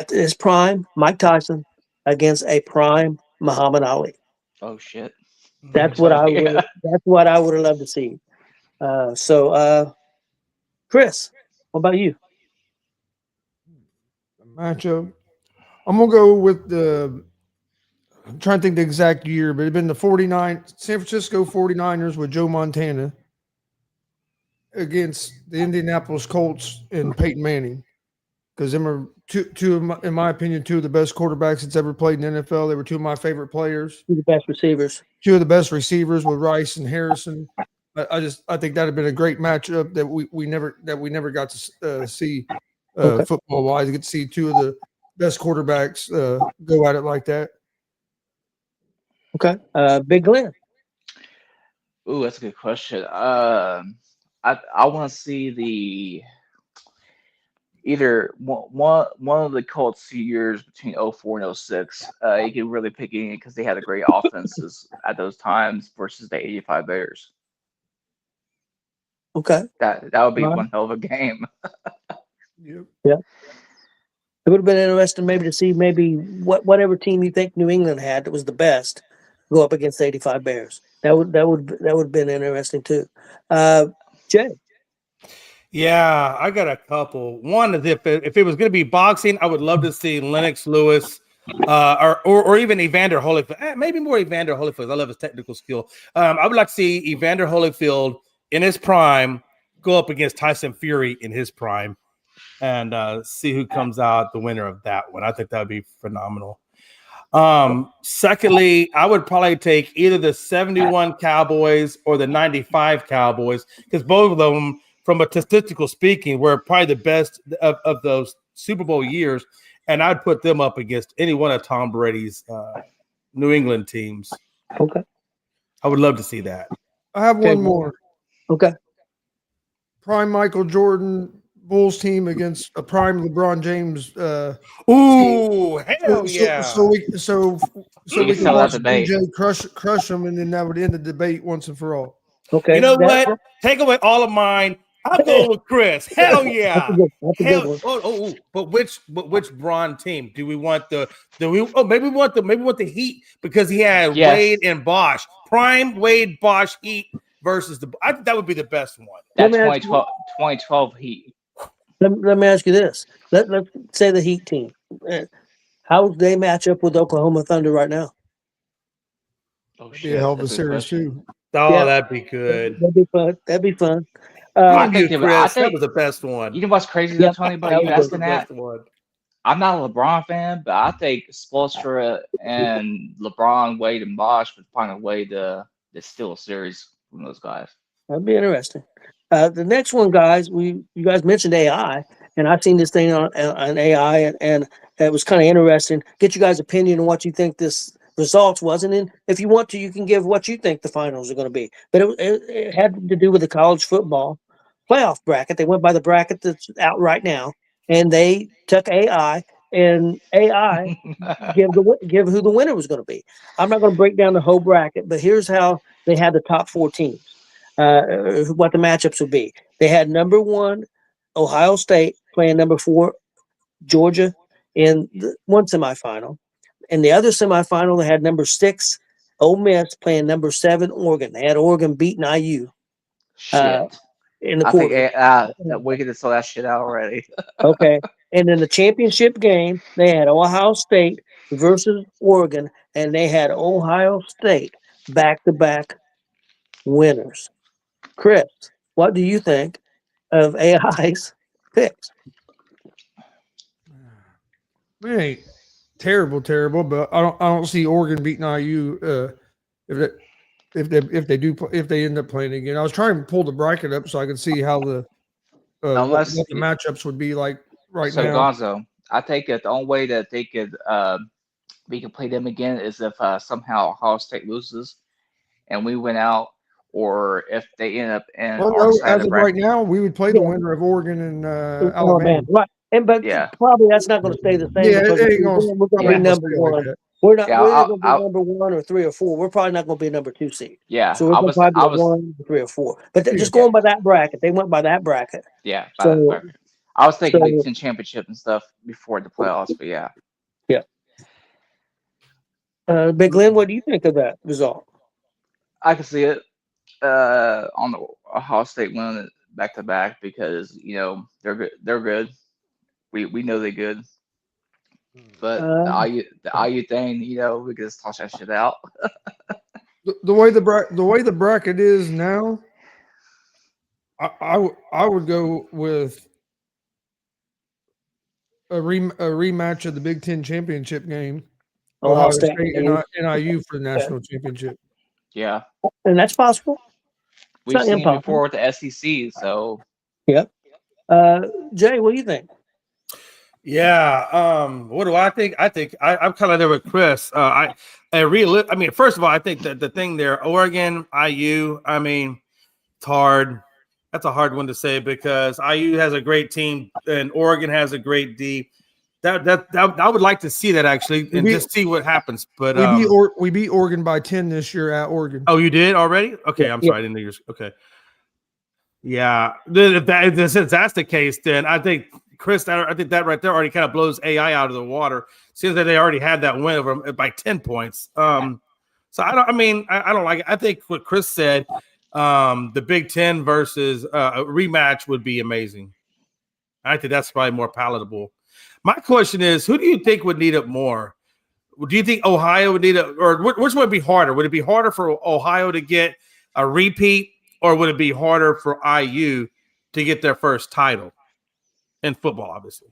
his prime, Mike Tyson against a prime Muhammad Ali. Oh shit. That's what I would. Yeah. That's what I would have loved to see. Chris, what about you? Matchup. I'm gonna go with the. I'm trying to think the exact year, but it'd been the San Francisco 49ers with Joe Montana against the Indianapolis Colts and Peyton Manning. Because them are in my opinion, two of the best quarterbacks that's ever played in the NFL. They were two of my favorite players. Two of the best receivers. Two of the best receivers with Rice and Harrison. I think that'd have been a great matchup that we never got to see football wise. You get to see two of the best quarterbacks go at it like that. Okay, Big Glenn. Ooh, that's a good question. I want to see either one of the Colts years between 04 and 06. You can really pick any because they had a great offenses at those times versus the 85 Bears. Okay, That would be one hell of a game. Yep. Yeah. It would have been interesting maybe to see whatever team you think New England had that was the best go up against the 85 Bears. That would have been interesting too. Jay. Yeah, I got a couple. One is if it was going to be boxing, I would love to see Lennox Lewis or even Evander Holyfield. Maybe more Evander Holyfield. I love his technical skill. I would like to see Evander Holyfield in his prime go up against Tyson Fury in his prime and see who comes out the winner of that one. I think that would be phenomenal. Secondly, I would probably take either the 71 Cowboys or the 95 Cowboys because both of them, from a statistical speaking, were probably the best of those Super Bowl years, and I'd put them up against any one of Tom Brady's New England teams. Okay. I would love to see that. I have one more. Okay. Prime Michael Jordan Bulls team against a prime LeBron James. Ooh, hell yeah! So we can watch DJ crush them, and then that would end the debate once and for all. Okay. You know what? Take away all of mine. I'm going with Chris. Hell yeah! That's a good one. But which Bron team do we want? Maybe we want the Heat because he had Yes. Wade and Bosch. Prime Wade Bosch Heat versus I think that would be the best one. That 2012 Heat. Let me ask you this. Let's say the Heat team. How would they match up with Oklahoma Thunder right now? Oh Be shit! a hell of a That's a series question. too. Oh, Yeah. that'd be good. That'd be fun. I think Chris, that was the best one. You know what's crazy though, Tony, about you that was asking the that? best one. I'm not a LeBron fan, but I think Spoelstra and LeBron, Wade, and Bosch would find a way to steal a series from those guys. That'd be interesting. The next one, guys, you guys mentioned AI, and I've seen this thing on AI, and it was kind of interesting. Get you guys' opinion on what you think this results was, and then if you want to, you can give what you think the finals are going to be. But it had to do with the college football playoff bracket. They went by the bracket that's out right now, and they took AI, and AI give who the winner was going to be. I'm not going to break down the whole bracket, but here's how they had the top four teams. What the matchups would be. They had number 1 Ohio State playing number 4 Georgia in one semifinal. In the other semifinal, they had number 6 Ole Miss playing number 7 Oregon. They had Oregon beating IU Shit. in the I think quarter. we could have saw that shit out already. Okay, and in the championship game, they had Ohio State versus Oregon, and they had Ohio State back-to-back winners. Chris, what do you think of AI's picks? It ain't terrible, but I don't see Oregon beating IU if they end up playing again. I was trying to pull the bracket up so I could see how what the matchups would be like now. Gonzo, I think that the only way that they could we can play them again is if somehow Ohio State loses and we win out, or if they end up in Well, our no, side of as the of right bracket. now, we would play the winner of Oregon and Alabama. Right. But Yeah. probably that's not going to stay the same Yeah, because it ain't we're gonna, going to it be ain't gonna number stay like one. that. We're not. Yeah, We're either going to be number 1 or 3 or 4. We're probably not going to be a number 2 seed. yeah, So we're going to probably be a 1, 3, or 4. But Yeah. just going by that bracket, they went by that bracket. yeah, by that So bracket. I was thinking Big so Ten championship and stuff before the playoffs, but yeah. yeah. Big Glenn, what do you think of that result? I can see it on the Ohio State winning it back to back because they're good. They're good. We know they're good. But Uh, the IU thing, we can just toss that shit out. The way the bracket is now, I would go with a rematch of the Big Ten championship game, Ohio Ohio State, State and IU for the national championship. Yeah, and that's possible. It's we've not seen it impossible. before with the SEC. So Yep. Jay, what do you think? Yeah. What do I think? I'm kind of there with Chris. I mean, first of all, I think that the thing there, Oregon, IU. I mean, it's hard. That's a hard one to say because IU has a great team and Oregon has a great D. That I would like to see that actually and just see what happens. But we beat Oregon by 10 this year at Oregon. oh, you did already? Okay, I'm sorry, I didn't know yours. Okay. Yeah, if that's the case, then I think Chris, I think that right there already kind of blows AI out of the water. Seems that they already had that win over them by 10 points. So I don't like it. I think what Chris said, the Big Ten versus a rematch would be amazing. I think that's probably more palatable. My question is, who do you think would need it more? Do you think Ohio would need it, or which would be harder? Would it be harder for Ohio to get a repeat, or would it be harder for IU to get their first title in football? Obviously.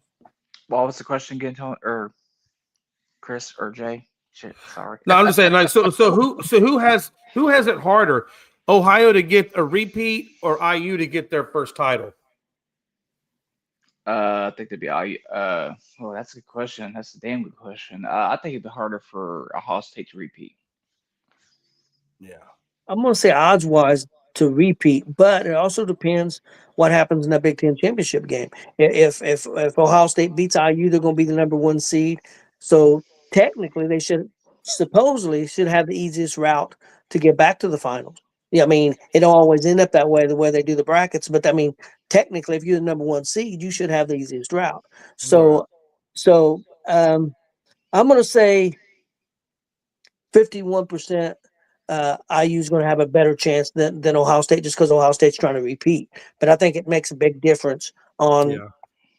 what was the question again, Tony, or Chris or Jay? Shit, sorry. No, I'm just saying, like, so who has it harder, Ohio to get a repeat or IU to get their first title? I think it'd be IU. Well, that's a good question. That's a damn good question. I think it'd be harder for Ohio State to repeat. Yeah. I'm going to say odds wise to repeat, but it also depends what happens in that Big Ten championship game. If Ohio State beats IU, they're going to be the number 1 seed. So technically, they supposedly should have the easiest route to get back to the finals. Yeah, I mean, it don't always end up that way the way they do the brackets, but I mean, technically, if you're the number 1 seed, you should have the easiest route. So, I'm going to say 51%. IU is going to have a better chance than Ohio State just because Ohio State's trying to repeat. But I think it makes a big difference on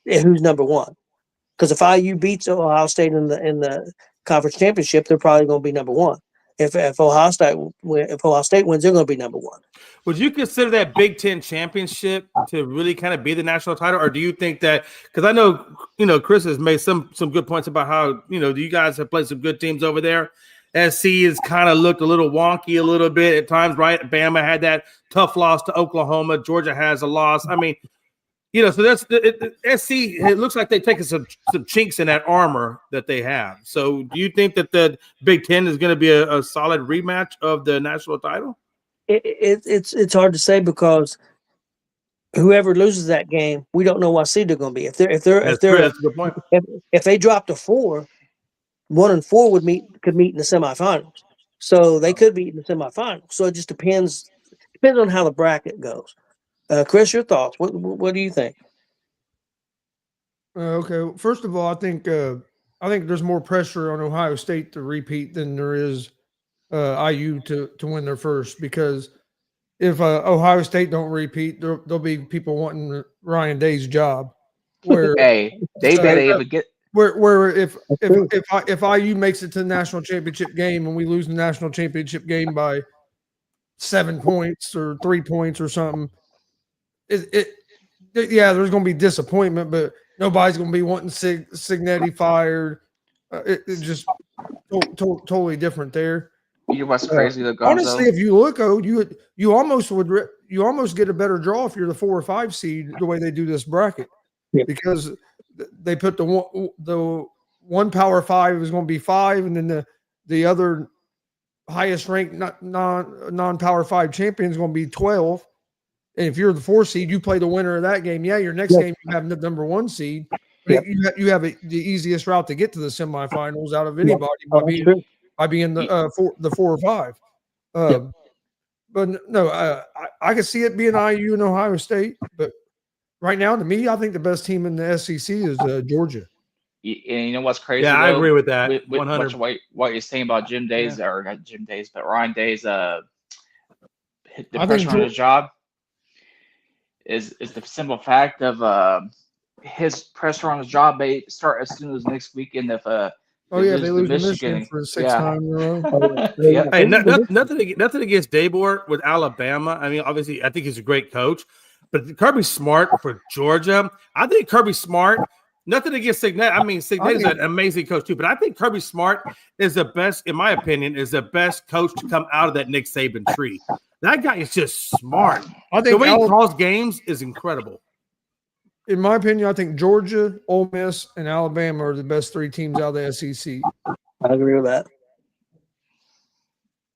who's number 1. Because if IU beats Ohio State in the conference championship, they're probably going to be number 1. If Ohio State wins, they're going to be number 1. Would you consider that Big Ten championship to really kind of be the national title, or do you think that? Because I know Chris has made some good points about how you guys have played some good teams over there. SC has kind of looked a little wonky a little bit at times, right? Bama had that tough loss to Oklahoma. Georgia has a loss. I mean, so that's SC. It looks like they've taken some chinks in that armor that they have. So do you think that the Big Ten is going to be a solid rematch of the national title? It's hard to say because whoever loses that game, we don't know what seed they're going to be. That's a good point. If they drop to 4, 1 and 4 could meet in the semifinals. So they could meet in the semifinals. So it just depends on how the bracket goes. Chris, your thoughts? What do you think? Okay, first of all, I think there's more pressure on Ohio State to repeat than there is IU to win their first, because if Ohio State don't repeat, there'll be people wanting Ryan Day's job. Where hey, they better even get. Where if IU makes it to the national championship game and we lose the national championship game by 7 points or 3 points or something, yeah, there's going to be disappointment, but nobody's going to be wanting Signetti fired. It's just totally different there. You know what's crazy? Honestly, if you look, you almost get a better draw if you're the 4 or 5 seed the way they do this bracket, because they put the one Power 5 is going to be 5, and then the other highest ranked non-Power 5 champion is going to be 12. And if you're the 4 seed, you play the winner of that game. Yeah, your next game you have the number 1 seed. But you have the easiest route to get to the semifinals out of anybody by being the 4 or 5. But no, I could see it being IU and Ohio State. But right now, to me, I think the best team in the SEC is Georgia. And you know what's crazy? Yeah, though? I agree with that. With 100. what you're saying about Jim Day's, or not Jim Day's, but Ryan Day's the pressure on his job is the simple fact of his pressure on his job may start as soon as next weekend if they lose to Michigan for the 6th time in a row. Yeah. Hey, nothing against Daybor with Alabama. I mean, obviously, I think he's a great coach. But Kirby Smart for Georgia, I think Kirby Smart, nothing against Signet. I mean, Signet is an amazing coach too, but I think Kirby Smart is the best, in my opinion, is the best coach to come out of that Nick Saban tree. That guy is just smart. I think the way he calls games is incredible. In my opinion, I think Georgia, Ole Miss, and Alabama are the best 3 teams out of the SEC. I agree with that.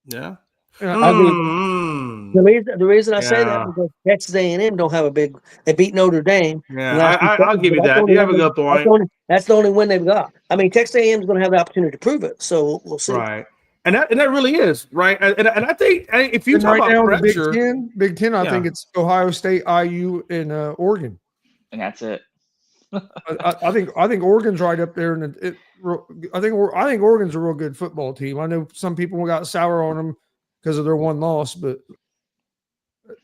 Yeah. I mean, the reason I say that is because Texas A&M don't have they beat Notre Dame. Yeah, I'll give you that. You have a good point. That's the only win they've got. I mean, Texas A&M is going to have the opportunity to prove it, so we'll see. Right. And that really is right. And I think if you talk about pressure, Big Ten, I think it's Ohio State, IU, and Oregon. And that's it. I think Oregon's right up there, and I think Oregon's a real good football team. I know some people got sour on them because of their one loss, but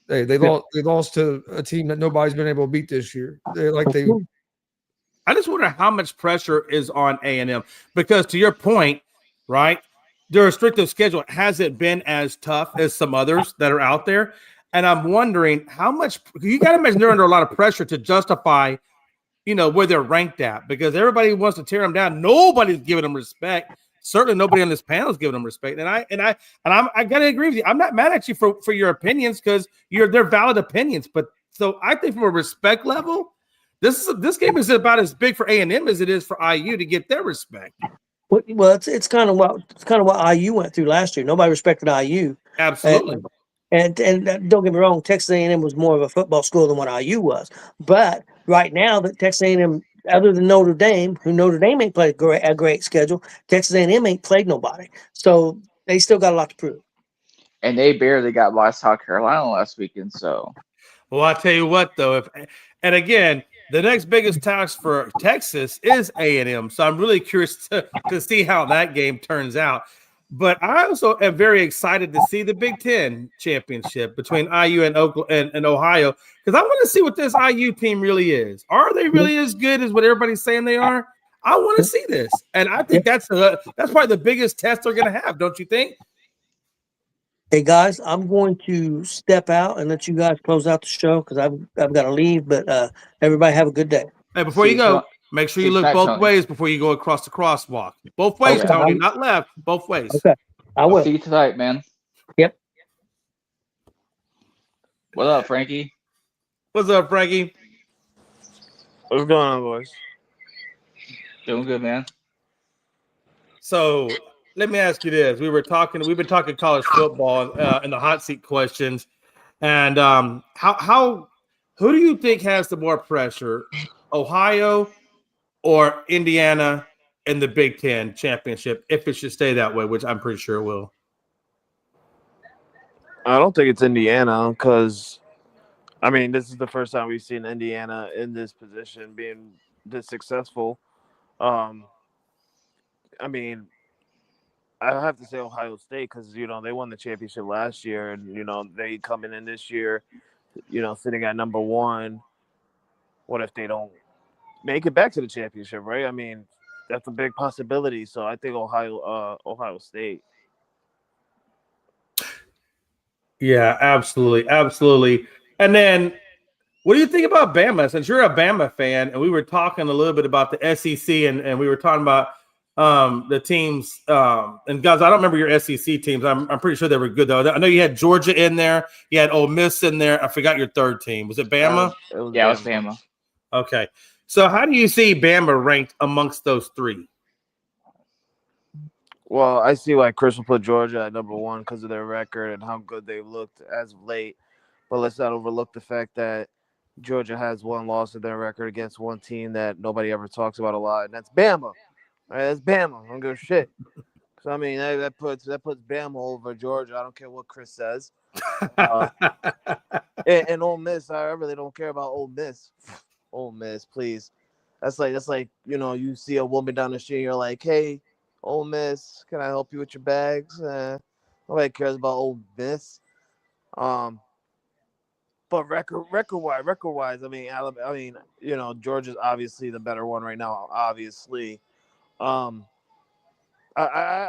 they lost to a team that nobody's been able to beat this year. I just wonder how much pressure is on A&M because, to your point, right, their restrictive schedule hasn't been as tough as some others that are out there. And I'm wondering how much you got to imagine they're under a lot of pressure to justify, where they're ranked at because everybody wants to tear them down. Nobody's giving them respect. Certainly, nobody on this panel is giving them respect. And I got to agree with you. I'm not mad at you for your opinions because they're valid opinions. But so I think from a respect level, this game is about as big for A&M as it is for IU to get their respect. Well, it's kind of what IU went through last year. Nobody respected IU. Absolutely. And don't get me wrong, Texas A&M was more of a football school than what IU was. But right now, that Texas A&M, other than Notre Dame, who Notre Dame ain't played a great schedule, Texas A&M ain't played nobody. So they still got a lot to prove. And they barely got by South Carolina last weekend. So, well, I tell you what, though, and again, the next biggest task for Texas is A&M. So I'm really curious to see how that game turns out. But I also am very excited to see the Big Ten championship between IU and Ohio because I want to see what this IU team really is. Are they really as good as what everybody's saying they are? I want to see this, and I think that's probably the biggest test they're going to have. Don't you think? Hey guys, I'm going to step out and let you guys close out the show because I've got to leave. But everybody have a good day. Hey, before you go. Make sure you look both ways before you go across the crosswalk. Both ways, okay. Tony, not left. Both ways. Okay, I will. See you tonight, man. Yep. What up, Frankie? What's up, Frankie? What's going on, boys? Doing good, man. So let me ask you this: we've been talking college football in the hot seat questions, and who do you think has the more pressure, Ohio or Indiana in the Big Ten championship, if it should stay that way, which I'm pretty sure it will? I don't think it's Indiana because, this is the first time we've seen Indiana in this position being this successful. I have to say Ohio State because, they won the championship last year and, they coming in this year, sitting at number 1. What if they don't make it back to the championship, right? That's a big possibility. So I think Ohio State. Yeah, absolutely. And then, what do you think about Bama? Since you're a Bama fan, and we were talking a little bit about the SEC, and we were talking about the teams. And guys, I don't remember your SEC teams. I'm pretty sure they were good though. I know you had Georgia in there. You had Ole Miss in there. I forgot your third team. Was it Bama? It was Bama. Okay. So how do you see Bama ranked amongst those 3? Well, I see why Chris will put Georgia at number one because of their record and how good they've looked as of late. But let's not overlook the fact that Georgia has one loss in their record against one team that nobody ever talks about a lot, and that's Bama. All right, that's Bama. I don't give a shit. So I mean, that puts Bama over Georgia. I don't care what Chris says. And Ole Miss, I really don't care about Ole Miss. Ole Miss, please. That's like you see a woman down the street, you're like, hey, Ole Miss, can I help you with your bags? Nobody cares about Ole Miss. But record wise, I mean, Alabama. I mean, Georgia's obviously the better one right now. Obviously, I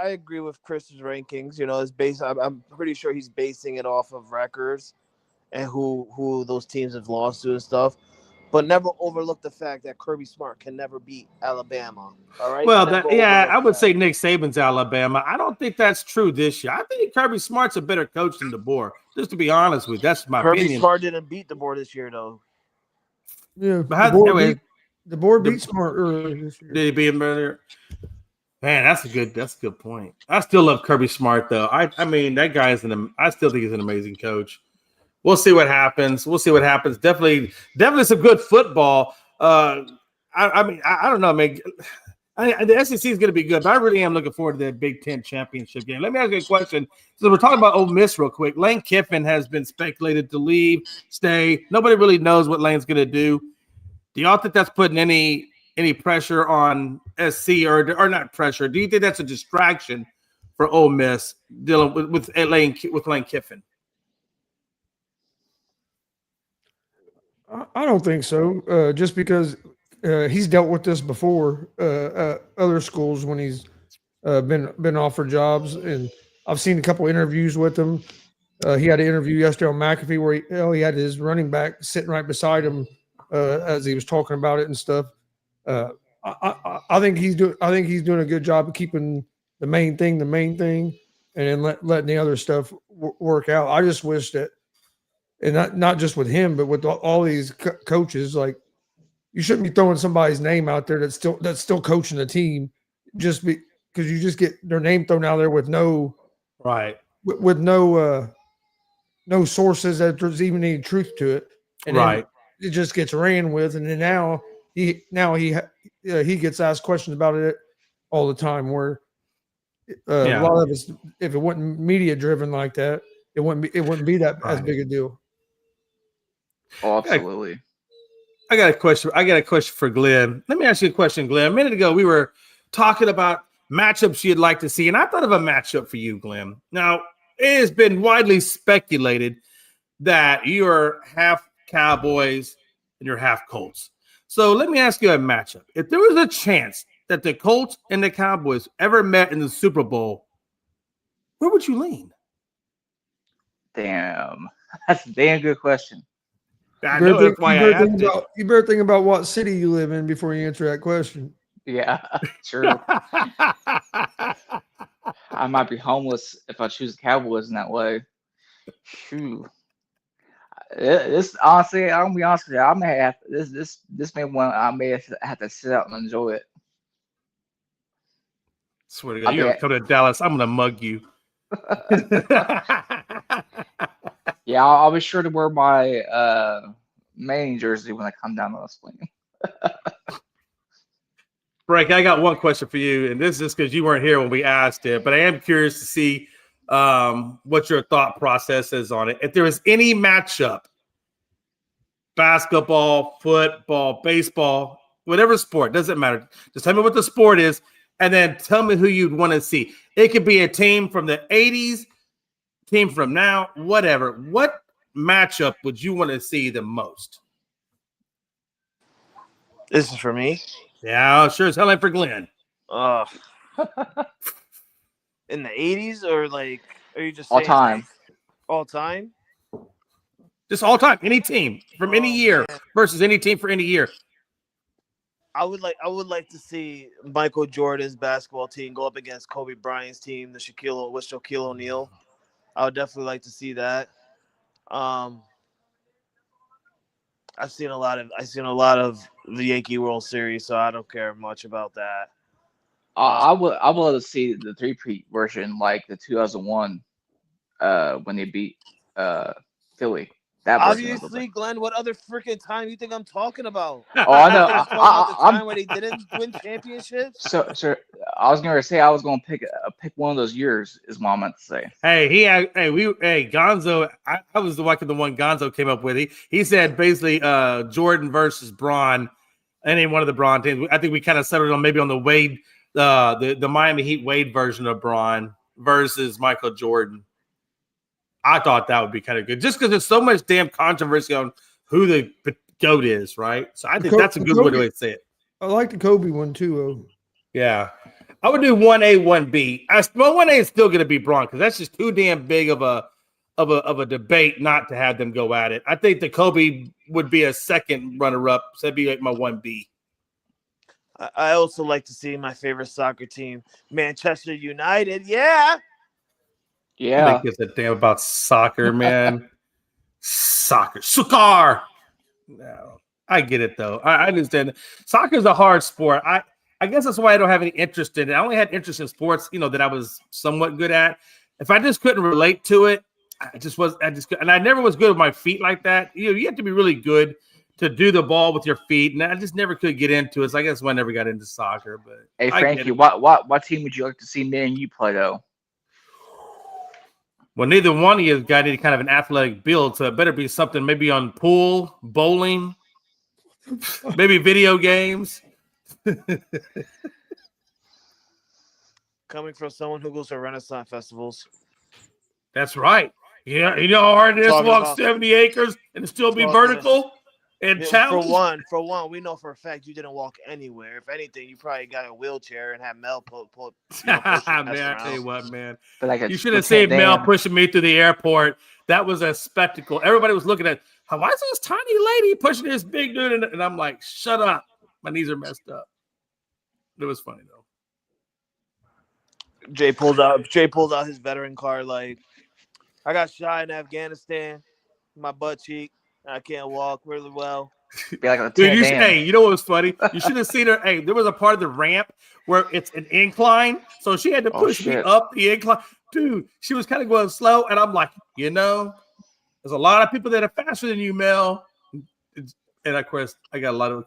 agree with Chris's rankings. It's based. I'm pretty sure he's basing it off of records and who those teams have lost to and stuff. But never overlook the fact that Kirby Smart can never beat Alabama. All right. Well, Never I would that. say Nick Saban's Alabama. I don't think that's true this year. I think Kirby Smart's a better coach than DeBoer. Just to be honest with you, that's my Kirby opinion. Smart didn't beat DeBoer this year, though. Yeah, But the board beat Smart earlier this year. Did he beat him earlier? Man, that's a good point. I still love Kirby Smart though. I mean that guy I still think he's an amazing coach. We'll see what happens. Definitely some good football. I don't know, man. The SEC is going to be good, but I really am looking forward to that Big Ten championship game. Let me ask you a question. So we're talking about Ole Miss real quick. Lane Kiffin has been speculated to leave, stay. Nobody really knows what Lane's going to do. Do y'all think that's putting any pressure on SC or not pressure? Do you think that's a distraction for Ole Miss dealing with Lane Kiffin? I don't think so. Just because he's dealt with this before, other schools when he's been offered jobs, and I've seen a couple interviews with him. He had an interview yesterday on McAfee where he had his running back sitting right beside him as he was talking about it and stuff. I think he's doing a good job of keeping the main thing, and then letting the other stuff work out. I just wish that, and not just with him, but with all these coaches, like you shouldn't be throwing somebody's name out there that's still coaching the team, just because you just get their name thrown out there with no with no sources that there's even any truth to it, and then it just gets ran with, and then now he gets asked questions about it all the time. Where a lot of us, if it wasn't media driven like that, it wouldn't be that as big a deal. Oh, absolutely. I got a question for Glenn. Let me ask you a question, Glenn. A minute ago, we were talking about matchups you'd like to see, and I thought of a matchup for you, Glenn. Now, it has been widely speculated that you're half Cowboys and you're half Colts. So let me ask you a matchup. If there was a chance that the Colts and the Cowboys ever met in the Super Bowl, where would you lean? Damn. That's a damn good question. I know that's why I asked it. You better think about what city you live in before you answer that question. Yeah, true. I might be homeless if I choose the Cowboys in that way. Shoot. This honestly, I'm gonna be honest with you. I may have this may one I may have to sit out and enjoy it. Swear to God, you're gonna come to Dallas. I'm gonna mug you. Yeah, I'll be sure to wear my Manning jersey when I come down to this plane. Frank, I got one question for you, and this is because you weren't here when we asked it, but I am curious to see what your thought process is on it. If there was any matchup, basketball, football, baseball, whatever sport, doesn't matter. Just tell me what the sport is, and then tell me who you'd want to see. It could be a team from the 80s, team from now, whatever. What matchup would you want to see the most? This is for me. Yeah, sure as hell ain't for Glenn. In the 80s, or like, are you just all saying time? Like, all time? Just all time. Any team from any year versus any team for any year. I would like to see Michael Jordan's basketball team go up against Kobe Bryant's team, with Shaquille O'Neal. I would definitely like to see that. I've seen a lot of the Yankee World Series, so I don't care much about that. I would love to see the three-peat version, like the 2001 when they beat Philly. That version of the Obviously, Glenn, what other freaking time you think I'm talking about? Oh, I know. I'm talking about the I'm time where they didn't win championships. so. I was gonna say I was gonna pick one of those years. Is what I meant to say. Gonzo. I was liking the one Gonzo came up with. He said basically Jordan versus Braun, any one of the Braun teams. I think we kind of settled on maybe on the Wade, the Miami Heat Wade version of Braun versus Michael Jordan. I thought that would be kind of good, just because there's so much damn controversy on who the GOAT is, right? So I think that's a good way to say it. I like the Kobe one too. Yeah, I would do 1A, 1B. Well, 1A is still going to be Braun because that's just too damn big of a debate not to have them go at it. I think the Kobe would be a second runner-up, so that'd be like my 1B. I also like to see my favorite soccer team, Manchester United. Yeah. Yeah. Nobody gives a damn about soccer, man. Soccer. No, I get it though. I understand. Soccer is a hard sport. I guess that's why I don't have any interest in it. I only had interest in sports, that I was somewhat good at. If I just couldn't relate to it, and I never was good with my feet like that. You have to be really good to do the ball with your feet, and I just never could get into it. So I guess I never got into soccer. But hey, Frankie, what team would you like to see me and you play though? Well, neither one of you has got any kind of an athletic build, so it better be something maybe on pool, bowling, maybe video games. Coming from someone who goes to Renaissance festivals. That's right. Yeah, you know how hard it is to walk 70 acres and still be vertical and challenged? For one, we know for a fact you didn't walk anywhere. If anything, you probably got a wheelchair and had Mel pull man, I tell you what, man. You should have seen Mel pushing me through the airport. That was a spectacle. Everybody was looking at, why is this tiny lady pushing this big dude? And I'm like, shut up. My knees are messed up. It was funny, though. Jay pulled out his veteran card like, I got shot in Afghanistan, my butt cheek. I can't walk really well. Dude, you know what was funny? You should have seen her. Hey, there was a part of the ramp where it's an incline, so she had to push me up the incline. Dude, she was kind of going slow, and I'm like, there's a lot of people that are faster than you, Mel. And of course, I got a lot of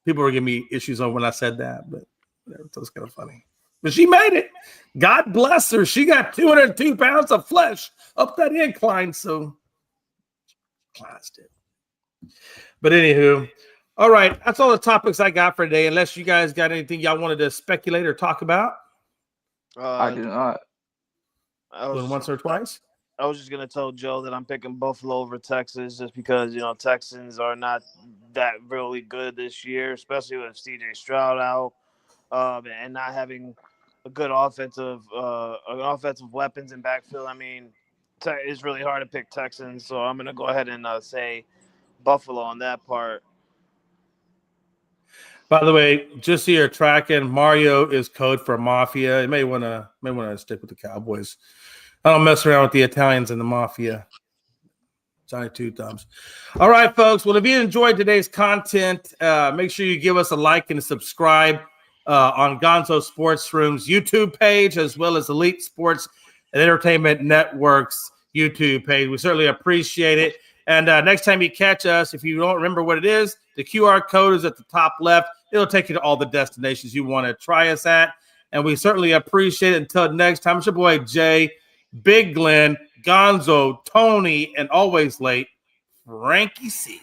people were giving me issues on when I said that, but that was kind of funny. But she made it. God bless her. She got 202 pounds of flesh up that incline, so classed it. But anywho, all right, that's all the topics I got for today. Unless you guys got anything y'all wanted to speculate or talk about. I do not. Once or twice. I was just gonna tell Joe that I'm picking Buffalo over Texas just because Texans are not that really good this year, especially with CJ Stroud out and not having a good offensive weapons in backfield. I mean, it's really hard to pick Texans, so I'm gonna go ahead and say Buffalo on that part. By the way, just so you're tracking, Mario is code for Mafia. You may want to stick with the Cowboys. I don't mess around with the Italians and the Mafia. Johnny Two Thumbs. All right, folks. Well, if you enjoyed today's content, make sure you give us a like and subscribe on Gonzo Sports Room's YouTube page, as well as Elite Sports and Entertainment Network's YouTube page. We certainly appreciate it. And next time you catch us, if you don't remember what it is, the QR code is at the top left. It'll take you to all the destinations you want to try us at. And we certainly appreciate it. Until next time, it's your boy Jay, Big Glenn, Gonzo, Tony, and always late, Frankie C.